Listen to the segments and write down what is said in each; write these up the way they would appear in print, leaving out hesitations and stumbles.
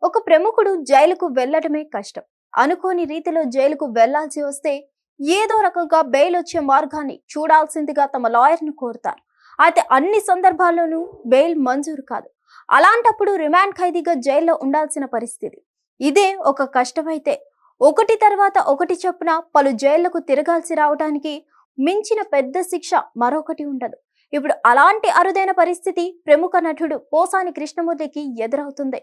ఒక ప్రముఖుడు జైలుకు వెళ్లడమే కష్టం. అనుకోని రీతిలో జైలుకు వెళ్లాల్సి వస్తే ఏదో రకంగా బెయిల్ వచ్చే మార్గాన్ని చూడాల్సిందిగా తమ లాయర్ను కోరుతారు. అయితే అన్ని సందర్భాల్లోనూ బెయిల్ మంజూరు కాదు. అలాంటప్పుడు రిమాండ్ ఖైదీగా జైల్లో ఉండాల్సిన పరిస్థితి. ఇదే ఒక కష్టమైతే ఒకటి తర్వాత ఒకటి చొప్పున పలు జైళ్లకు తిరగాల్సి రావడానికి మించిన పెద్ద శిక్ష మరొకటి ఉండదు. ఇప్పుడు అలాంటి అరుదైన పరిస్థితి ప్రముఖ నటుడు పోసాని కృష్ణమూర్తికి ఎదురవుతుంది.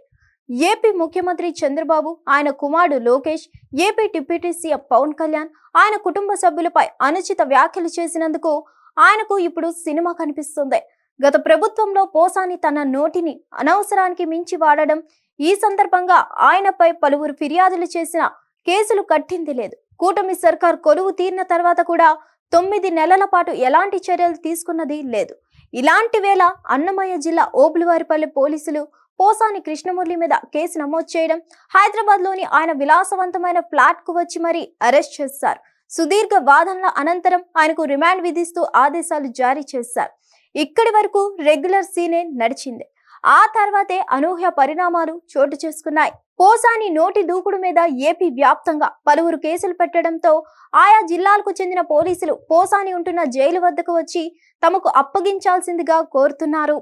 ఏపీ ముఖ్యమంత్రి చంద్రబాబు, ఆయన కుమారుడు Lokesh, AP deputy CM Pawan Kalyan ఆయన కుటుంబ సభ్యులపై అనుచిత వ్యాఖ్యలు చేసినందుకు ఆయనకు ఇప్పుడు సినిమా కనిపిస్తుంది. గత ప్రభుత్వంలో పోసాని తన నోటిని అనవసరానికి మించి వాడడం, ఈ సందర్భంగా ఆయనపై పలువురు ఫిర్యాదులు చేసిన కేసులు కట్టింది లేదు. కూటమి సర్కార్ కొలువు తీరిన తర్వాత కూడా 9 నెలల పాటు ఎలాంటి చర్యలు తీసుకున్నది లేదు. ఇలాంటి వేళ అన్నమయ్య జిల్లా ఓబులవారిపల్లి పోలీసులు పోసాని కృష్ణమురళి మీద కేసు నమోదు చేయడం, హైదరాబాద్ లోని ఆయన విలాసవంతమైన ఫ్లాట్ కు వచ్చి మరీ అరెస్ట్ చేశారు. సుదీర్ఘ వాదనల అనంతరం ఆయనకు రిమాండ్ విధిస్తూ ఆదేశాలు జారీ చేశారు. ఇక్కడి వరకు రెగ్యులర్ సీనే నడిచింది. ఆ తర్వాతే అనూహ్య పరిణామాలు చోటు చేసుకున్నాయి. పోసాని నోటి దూకుడు మీద ఏపీ వ్యాప్తంగా పలువురు కేసులు పెట్టడంతో ఆయా జిల్లాలకు చెందిన పోలీసులు పోసాని ఉంటున్న జైలు వద్దకు వచ్చి తమకు అప్పగించాల్సిందిగా కోరుతున్నారు.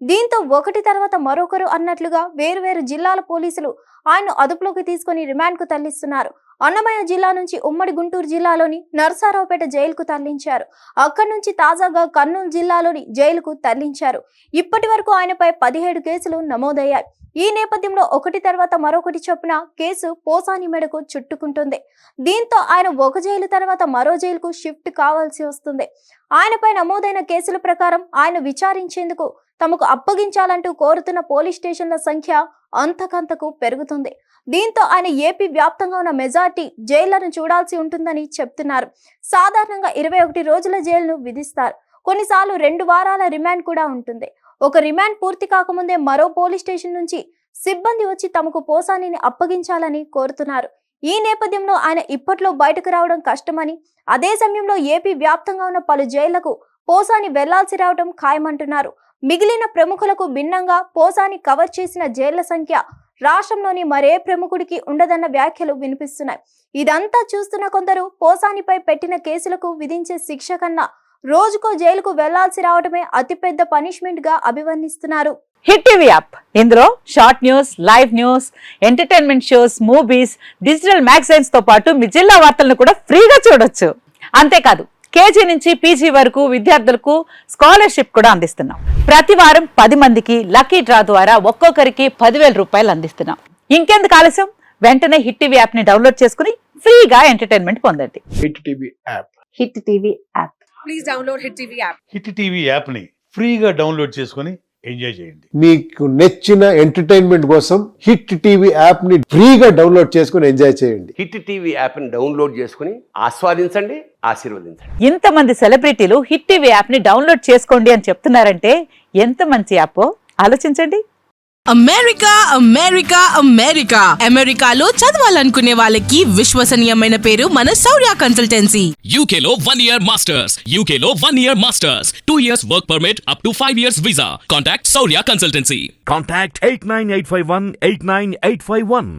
దీంతో ఒకటి తర్వాత మరొకరు అన్నట్లుగా వేరువేరు జిల్లాల పోలీసులు ఆయన అదుపులోకి తీసుకుని రిమాండ్ కు తరలిస్తున్నారు. అన్నమయ్య జిల్లా నుంచి ఉమ్మడి గుంటూరు జిల్లాలోని నరసరావుపేట జైలుకు తరలించారు. అక్కడి నుంచి తాజాగా కర్నూలు జిల్లాలోని జైలుకు తరలించారు. ఇప్పటి వరకు ఆయనపై 17 కేసులు నమోదయ్యాయి. ఈ నేపథ్యంలో ఒకటి తర్వాత మరొకటి చొప్పున కేసు పోసాని మెడకు చుట్టుకుంటుంది. దీంతో ఆయన ఒక జైలు తర్వాత మరో జైలుకు షిఫ్ట్ కావాల్సి వస్తుంది. ఆయనపై నమోదైన కేసుల ప్రకారం ఆయన విచారించేందుకు తమకు అప్పగించాలంటూ కోరుతున్న పోలీస్ స్టేషన్ల సంఖ్య అంతకంతకు పెరుగుతుంది. దీంతో ఆయన ఏపీ వ్యాప్తంగా ఉన్న మెజార్టీ జైళ్లను చూడాల్సి ఉంటుందని చెప్తున్నారు. సాధారణంగా 21 రోజుల జైలును విధిస్తారు. కొన్నిసార్లు 2 వారాల రిమాండ్ కూడా ఉంటుంది. ఒక రిమాండ్ పూర్తి కాకముందే మరో పోలీస్ స్టేషన్ నుంచి సిబ్బంది వచ్చి తమకు పోసానిని అప్పగించాలని కోరుతున్నారు. ఈ నేపథ్యంలో ఆయన ఇప్పట్లో బయటకు రావడం కష్టమని, అదే సమయంలో ఏపీ వ్యాప్తంగా ఉన్న పలు జైళ్లకు పోసాని వెళ్లాల్సి రావడం ఖాయమంటున్నారు. మిగిలిన ప్రముఖులకు భిన్నంగా పోసాని కవర్ చేసిన జైళ్ల సంఖ్య రాష్ట్రంలోని మరే ప్రముఖుడికి ఉండదన్న వ్యాఖ్యలు వినిపిస్తున్నాయి. ఇదంతా చూస్తున్న కొందరు పోసానిపై పెట్టిన కేసులకు విధించే శిక్ష కన్నా రోజుకో జైలుకు వెళ్లాల్సి రావడమే అతిపెద్ద పనిష్మెంట్ గా అభివర్ణిస్తున్నారు. హిట్ టీవీ యాప్, ఇందులో short news, live news, entertainment shows, movies, digital magazines తో పాటు మీ జిల్లా వార్తలను కూడా ఫ్రీగా చూడొచ్చు. అంతేకాదు కేజీ నుంచి పీజీ వరకు విద్యార్థులకు స్కాలర్షిప్ కూడా అందిస్తున్నాం. ప్రతి వారం 10 మందికి లక్కీ డ్రా ద్వారా ఒక్కొక్కరికి 10,000 రూపాయలు అందిస్తున్నాం. ఇంకెందుకు ఆలస్యం, వెంటనే హిట్ టీవీ యాప్ ని డౌన్లోడ్ చేసుకుని ఫ్రీగా ఎంటర్టైన్మెంట్ పొందండి. Hit TV app. Hit TV app. Please download hit TV app. Hit TV app ని ఫ్రీగా డౌన్లోడ్ చేసుకుని ఎంజాయ్ చేయండి. మీకు నచ్చిన ఎంటర్టైన్మెంట్ కోసం హిట్ టీవీ యాప్ ని ఫ్రీగా డౌన్లోడ్ చేసుకుని ఎంజాయ్ చేయండి. హిట్ టీవీ యాప్ ని డౌన్లోడ్ చేసుకుని ఆస్వాదించండి, ఆశీర్వదించండి. ఇంతమంది సెలబ్రిటీలు హిట్ టీవీ యాప్ ని డౌన్లోడ్ చేసుకోండి అని చెప్తున్నారంటే ఎంత మంచి యాప్ ఆలోచించండి. అమెరికా అమెరికా అమెరికా అమెరికాలో చదవాలనుకునే వాళ్ళకి విశ్వసనీయమైన పేరు మన శౌర్య కన్సల్టెన్సీ. UK లో 1 year masters. UK లో 1 year masters. 2 years work permit up to 5 years visa. Contact Saurya Consultancy. Contact 89851 89851.